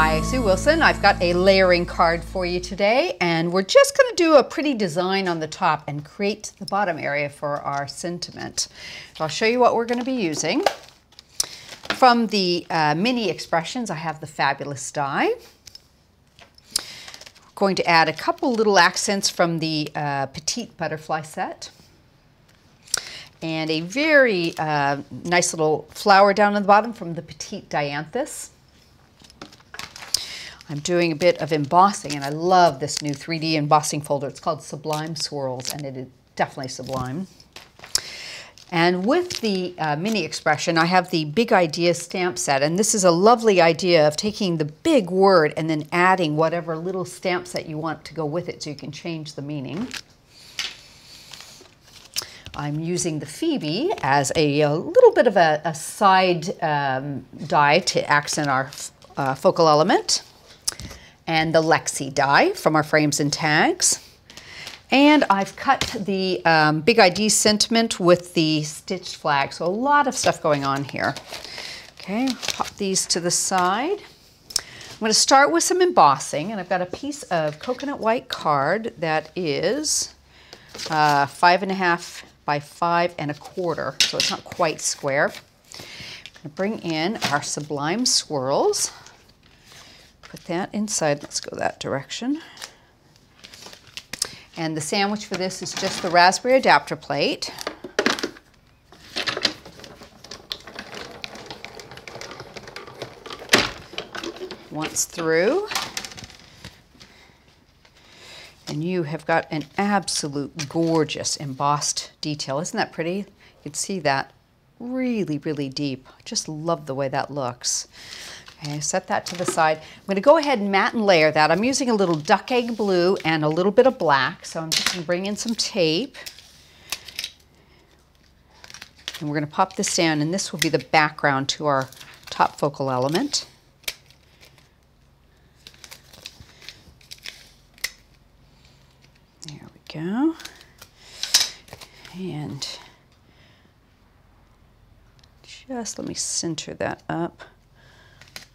Hi, Sue Wilson. I've got a layering card for you today, and we're just going to do a pretty design on the top and create the bottom area for our sentiment. So I'll show you what we're going to be using. From the mini expressions, I have the fabulous die. I'm going to add a couple little accents from the Petite butterfly set. And a very nice little flower down on the bottom from the Petite Dianthus. I'm doing a bit of embossing, and I love this new 3D embossing folder. It's called Sublime Swirls, and it is definitely sublime. And with the mini expression, I have the Big Idea stamp set, and this is a lovely idea of taking the big word and then adding whatever little stamp set you want to go with it so you can change the meaning. I'm using the Phoebe as a little bit of a side die to accent our focal element. And the Lexi die from our frames and tags. And I've cut the Big ID sentiment with the stitched flag. So a lot of stuff going on here. Okay, pop these to the side. I'm going to start with some embossing, and I've got a piece of coconut white card that is 5.5 by 5 1/4, so it's not quite square. I'm going to bring in our Sublime Swirls. Put that inside, let's go that direction. And the sandwich for this is just the raspberry adapter plate. Once through. And you have got an absolute gorgeous embossed detail. Isn't that pretty? You can see that really, really deep. I just love the way that looks. Okay, set that to the side. I'm going to go ahead and matte and layer that. I'm using a little duck egg blue and a little bit of black, so I'm just going to bring in some tape. And we're going to pop this down, and this will be the background to our top focal element. There we go. And just let me center that up.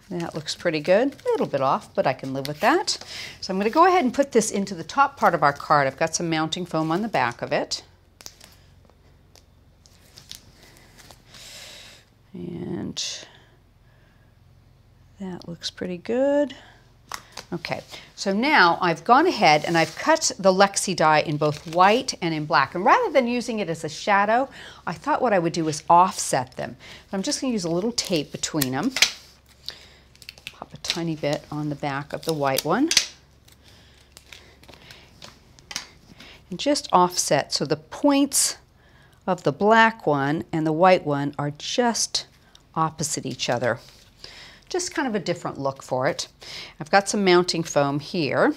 That looks pretty good. A little bit off, but I can live with that. So I'm going to go ahead and put this into the top part of our card. I've got some mounting foam on the back of it. And that looks pretty good. Okay, so now I've gone ahead and I've cut the Lexi die in both white and in black. And rather than using it as a shadow, I thought what I would do is offset them. So I'm just going to use a little tape between them. A tiny bit on the back of the white one. And just offset so the points of the black one and the white one are just opposite each other. Just kind of a different look for it. I've got some mounting foam here.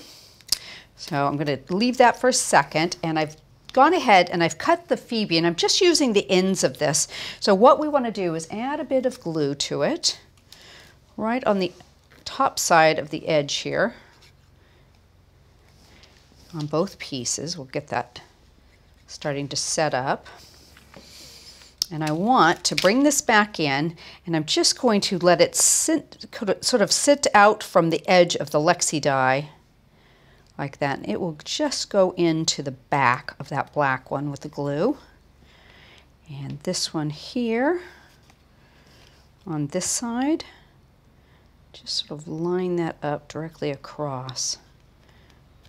So I'm going to leave that for a second, and I've gone ahead and I've cut the Phoebe, and I'm just using the ends of this. So what we want to do is add a bit of glue to it right on the top side of the edge here on both pieces. We'll get that starting to set up. And I want to bring this back in, and I'm just going to let it sort of sit out from the edge of the Lexi die like that. And it will just go into the back of that black one with the glue. And this one here on this side. Just sort of line that up directly across.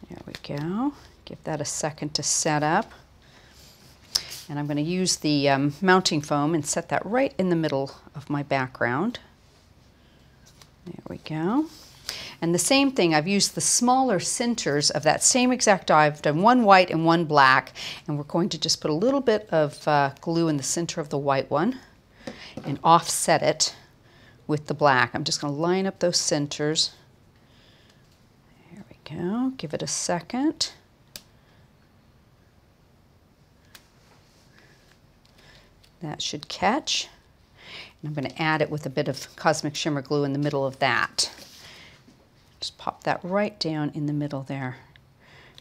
There we go. Give that a second to set up. And I'm going to use the mounting foam and set that right in the middle of my background. There we go. And the same thing, I've used the smaller centers of that same exact die. I've done one white and one black. And we're going to just put a little bit of glue in the center of the white one and offset it with the black. I'm just going to line up those centers. There we go. Give it a second. That should catch. And I'm going to add it with a bit of Cosmic Shimmer glue in the middle of that. Just pop that right down in the middle there.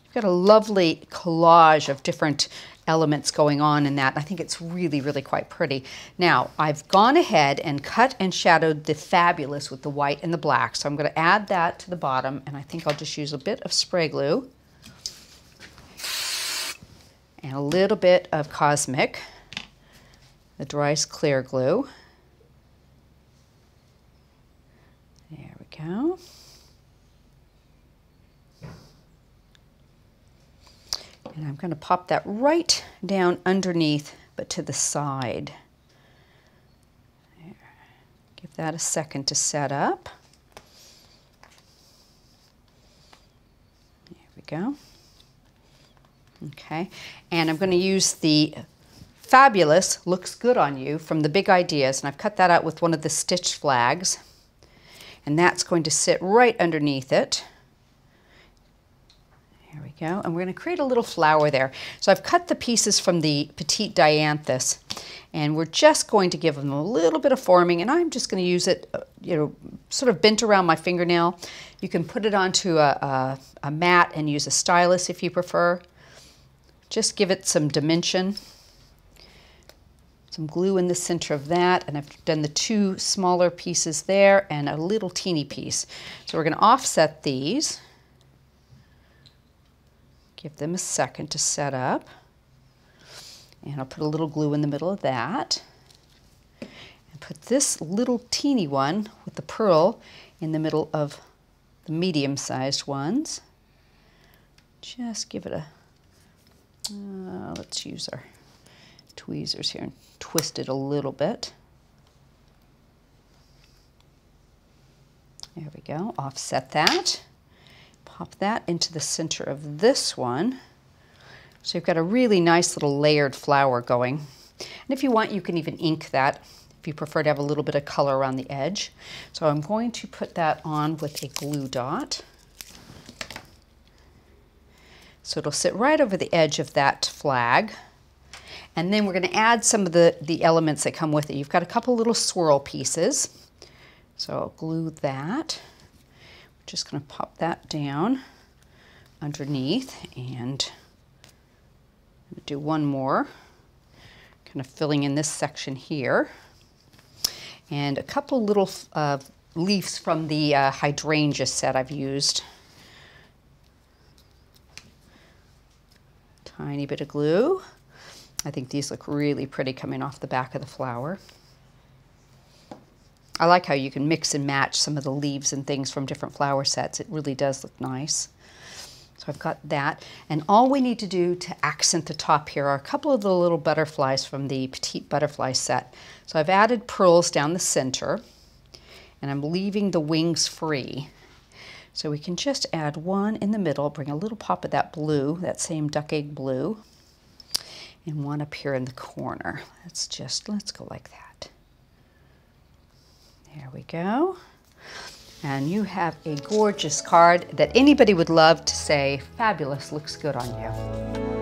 You've got a lovely collage of different elements going on in that. I think it's really, really quite pretty. Now, I've gone ahead and cut and shadowed the Fabulous with the white and the black. So I'm going to add that to the bottom, and I think I'll just use a bit of spray glue and a little bit of Cosmic, the dry clear glue. There we go. And I'm going to pop that right down underneath, but to the side. There. Give that a second to set up. There we go. Okay, and I'm going to use the Fabulous Looks Good on You from the Big Ideas, and I've cut that out with one of the stitched flags, and that's going to sit right underneath it. There we go, and we're going to create a little flower there. So I've cut the pieces from the Petite Dianthus, and we're just going to give them a little bit of forming, and I'm just going to use it, sort of bent around my fingernail. You can put it onto a mat and use a stylus if you prefer. Just give it some dimension. Some glue in the center of that, and I've done the two smaller pieces there and a little teeny piece. So we're going to offset these. Give them a second to set up. And I'll put a little glue in the middle of that. And put this little teeny one with the pearl in the middle of the medium-sized ones. Just give it a, let's use our tweezers here and twist it a little bit. There we go, offset that. Pop that into the center of this one. So you've got a really nice little layered flower going. And if you want, you can even ink that if you prefer to have a little bit of color around the edge. So I'm going to put that on with a glue dot. So it'll sit right over the edge of that flag. And then we're going to add some of the elements that come with it. You've got a couple little swirl pieces. So I'll glue that. Just going to pop that down underneath, and do one more, kind of filling in this section here, and a couple little leaves from the hydrangea set I've used. Tiny bit of glue. I think these look really pretty coming off the back of the flower. I like how you can mix and match some of the leaves and things from different flower sets. It really does look nice. So I've got that. And all we need to do to accent the top here are a couple of the little butterflies from the Petite Butterfly set. So I've added pearls down the center, and I'm leaving the wings free. So we can just add one in the middle, bring a little pop of that blue, that same duck egg blue, and one up here in the corner. Let's go like that. There we go. And you have a gorgeous card that anybody would love to say, Fabulous looks good on you.